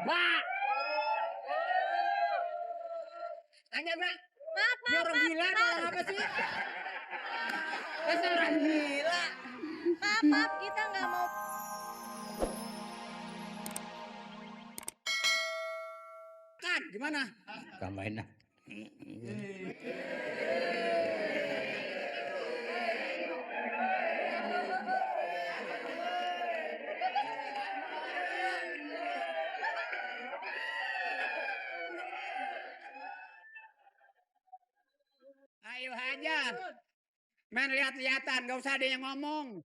Mbak. Tanya Mbak. Maaf, Ini orang gila orang apa sih? Dasar orang gila. maaf, kita nggak mau. Kan, gimana? Tambahin lah. Ayo aja. Main lihat-lihatan, gak usah ada yang ngomong.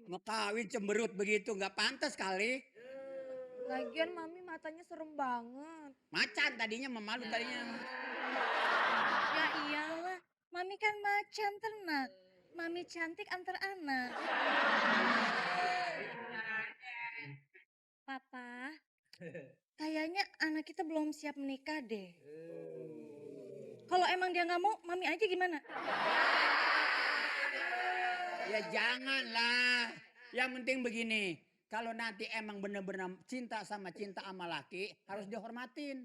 Ngekawin cemberut begitu, gak pantas kali. Lagian mami matanya serem banget. Macan tadinya, memalu tadinya. Ya iyalah, mami kan macan ternak. Mami cantik antar anak. Papa, kayaknya anak kita belum siap menikah deh. Kalau emang dia nggak mau, mami aja gimana? Ya janganlah. Yang penting begini. Kalau nanti emang bener-bener cinta sama laki, harus dihormatin.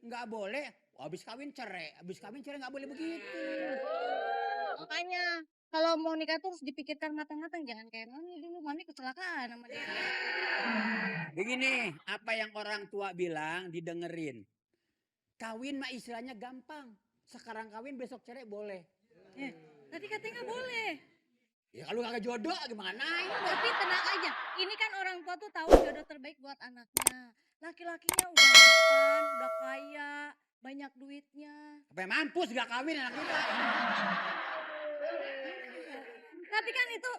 Nggak boleh, habis kawin cerai. Habis kawin cerai nggak boleh begitu. Makanya kalau mau nikah tuh harus dipikirkan matang-matang. Jangan kayak mami dulu, mami kecelakaan sama dia. Begini, apa yang orang tua bilang didengerin. Kawin mah istilahnya gampang. Sekarang kawin besok cerai boleh. Tadi katanya nggak boleh. Ya kalau kagak jodoh gimana? Tapi tenang aja, ini kan orang tua tuh tahu jodoh terbaik buat anaknya. Laki-lakinya udah mapan, udah kaya, banyak duitnya. Sampai mampus gak kawin anak kita. Tapi kan itu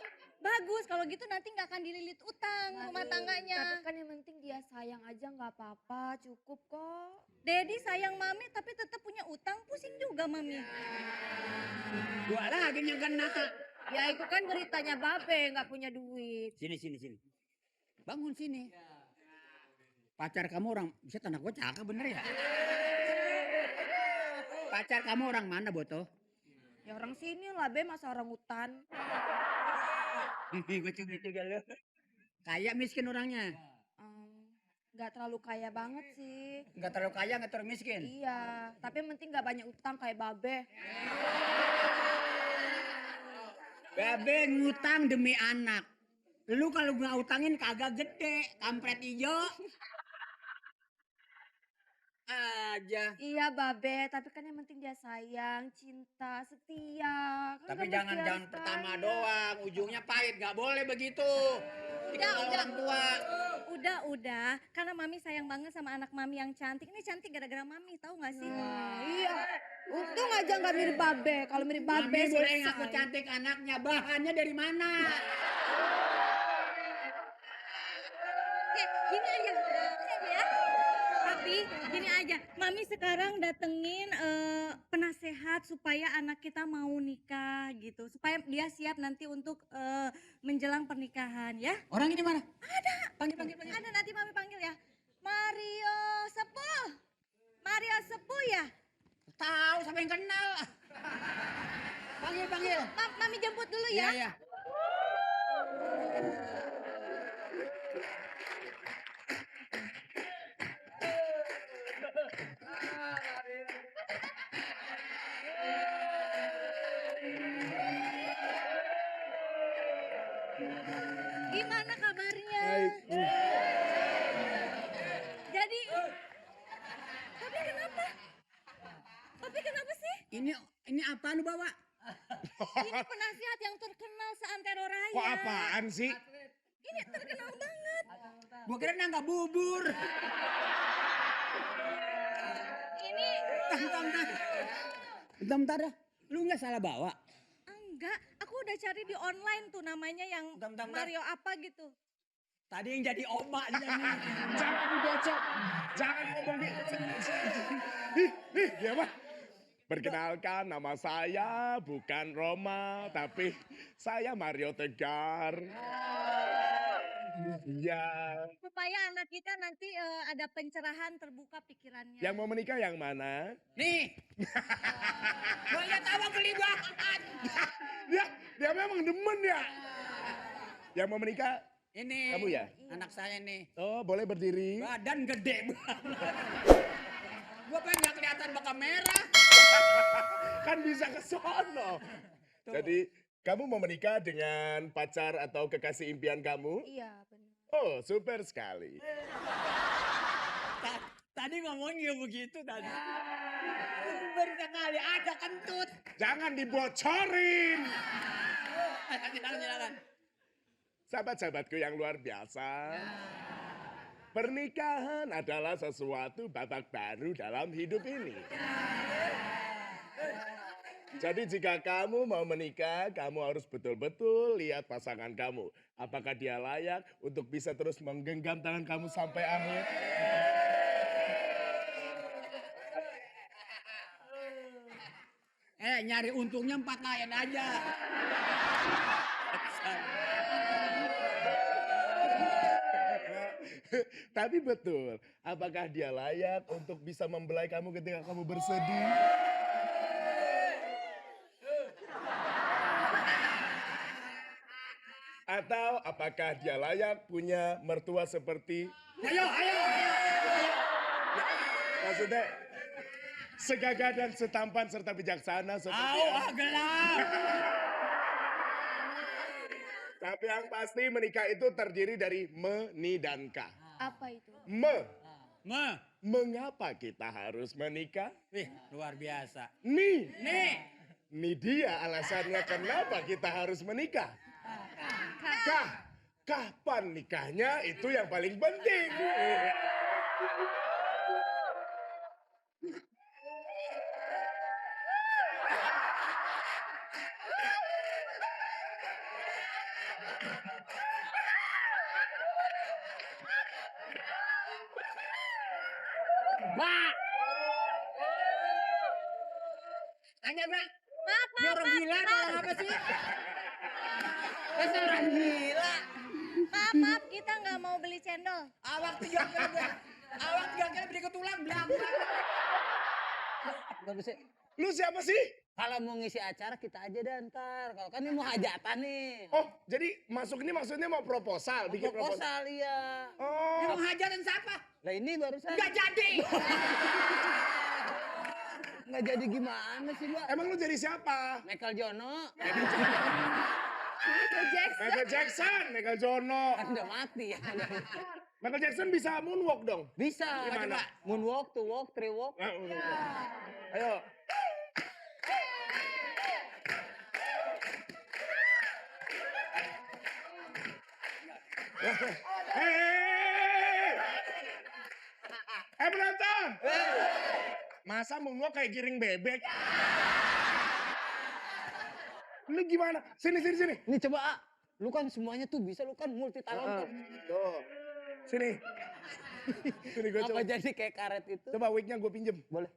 bagus, kalau gitu nanti nggak akan dililit utang rumah tangganya. Tapi kan yang penting dia sayang aja nggak apa-apa, cukup kok. Dedi sayang mami tapi tetap punya utang, pusing juga mami. Gua lagi yang kena. Ya itu kan beritanya Babe nggak punya duit. Sini. Bangun sini. Pacar kamu orang, bisa anak gua cakep bener ya? Pacar kamu orang mana, Boto? Ya orang sini lah Be, masa orang hutan. Gue juga lu. Kaya miskin orangnya. Nggak terlalu kaya banget sih. Enggak terlalu kaya, enggak terlalu miskin. Iya, tapi yang penting nggak banyak utang kayak Babe. Babe ngutang demi anak. Lu kalau nggak utangin kagak gede, kampret ijo. Aja. Iya Babe, tapi kan yang penting dia sayang, cinta, setia. Kan Tapi nggak jangan mesti harus pertama kaya. doang, ujungnya pahit, nggak boleh begitu. Dikenal orang tua. Udah, karena mami sayang banget sama anak mami yang cantik. Ini cantik gara-gara mami, tahu gak sih? Iya, untung aja nggak mirip Babe. Kalau mirip Babe Mami boleh selesai. ngaku cantik anaknya, bahannya dari mana? Gini aja ya. Tapi gini aja, mami sekarang datengin penasehat supaya anak kita mau nikah gitu. Supaya dia siap nanti untuk menjelang pernikahan ya. Orang ini mana? Ada. Panggil. Ada, nanti mami panggil ya. Mario Sepuh ya. Tahu siapa yang kenal? Panggil. Mami jemput dulu ya. Iya. Gimana kabarnya? Baik. Jadi, Papi kenapa sih? Ini apaan lu bawa? Ini penasihat yang terkenal seantero raya. Kok apaan sih? Ini terkenal banget. Gua kira nangka bubur. Ini Bentar dah. Lu nggak salah bawa? enggak, aku udah cari di online tuh namanya yang Bentar. Mario apa gitu. Tadi yang jadi omak nih. Jangan dibocok. Jangan ngomongin. Dia mah. Perkenalkan, nama saya bukan Roma, tapi saya Mario Tegar. Iya. Supaya anak kita nanti ada pencerahan, terbuka pikirannya. Yang mau menikah yang mana? Nih. Gua lihat abang beli banget. Dia memang demen ya. Yang mau menikah Ini Kamu ya? anak saya nih. Oh, boleh berdiri. Badan gede banget. Gua pengen nggak kelihatan bakal merah. Kan bisa ke sono. Tuh. Jadi, kamu mau menikah dengan pacar atau kekasih impian kamu? Iya, benar. Oh, super sekali. Tadi ngomongnya begitu tadi. Baru sekali ada kentut. Jangan dibocorin. Silakan. Sahabat-sahabatku yang luar biasa. Pernikahan adalah sesuatu babak baru dalam hidup ini. Jadi jika kamu mau menikah, kamu harus betul-betul lihat pasangan kamu. Apakah dia layak untuk bisa terus menggenggam tangan kamu sampai akhir? Nyari untungnya 4 lain aja. Tapi betul, apakah dia layak untuk bisa membelai kamu ketika kamu bersedih? Atau apakah dia layak punya mertua seperti, Ayo. maksudnya segagah dan setampan serta bijaksana seperti Gelap. Tapi yang pasti menikah itu terdiri dari me, ni, dan ka. Apa itu? Mengapa kita harus menikah? Wih, luar biasa. Ni, Nih. dia alasannya kenapa kita harus menikah. Kapan nikahnya itu yang paling penting. Mbak. Tanya, Mbak. Ini orang gila atau apa sih? Dasar orang gila. Maaf, kita nggak mau beli cendol. Awak 3 kali beri ke tulang belakang. Bagus sih. Lu siapa sih? Kalau mau ngisi acara kita aja dah ntar. Kalau kan ini mau hajatan nih. Oh, jadi masuk ini maksudnya mau proposal, bikin proposal. Proposal iya. Ini Oh, mau hajatan siapa? Nah ini barusan. Nggak jadi. Nggak jadi gimana sih Mbak? emang lu jadi siapa? Michael Jono. Michael Jackson, Michael Jono. Kan udah mati ya. Michael Jackson bisa moonwalk dong. Bisa. Gimana? Moonwalk, two walk, three walk. Ayo. Penonton! Masa moonwalk kayak giring bebek? Ini gimana? Sini. Ini coba A. Lu kan semuanya tuh bisa, lu kan multi talent. Tuh. Sini. Sini gue Apa coba. jadi kayak karet itu? Coba wignya gue pinjem. Boleh.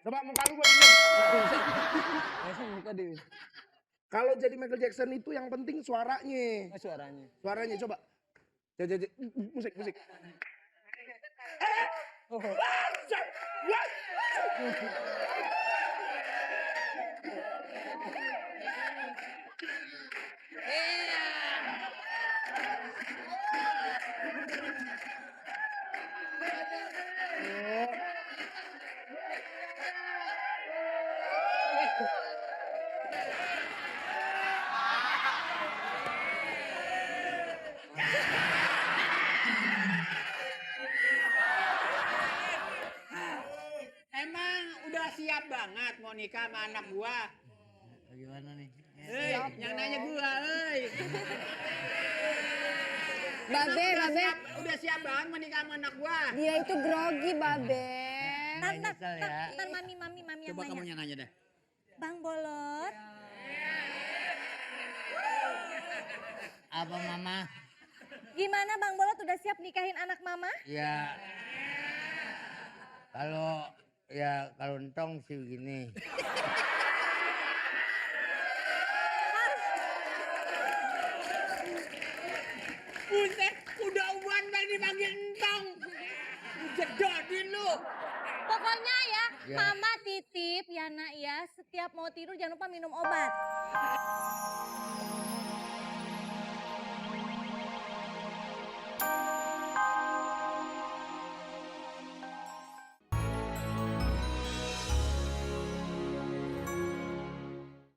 Coba muka lu gue pinjem. Langsung muka di Kalau jadi Michael Jackson itu yang penting suaranya. suaranya. Suaranya coba. Jadi musik. Emang udah siap banget mau nikah sama anak gua? Gimana nih? Hei, yang nanya gua, hei. Babe, Udah siap banget mau nikah sama anak gua? dia itu grogi, Babe. Nyesel ya. Ntar mami yang Coba kamu nanya. yang nanya deh. Bang Bolot, Apa mama? gimana Bang Bolot udah siap nikahin anak mama? Ya. Kalau entong sih gini. Buset, udah uban bang dipanggil entong. Jedodin lu. Pokoknya ya, Ya. mama titip ya nak ya, setiap mau tidur jangan lupa minum obat. Mami.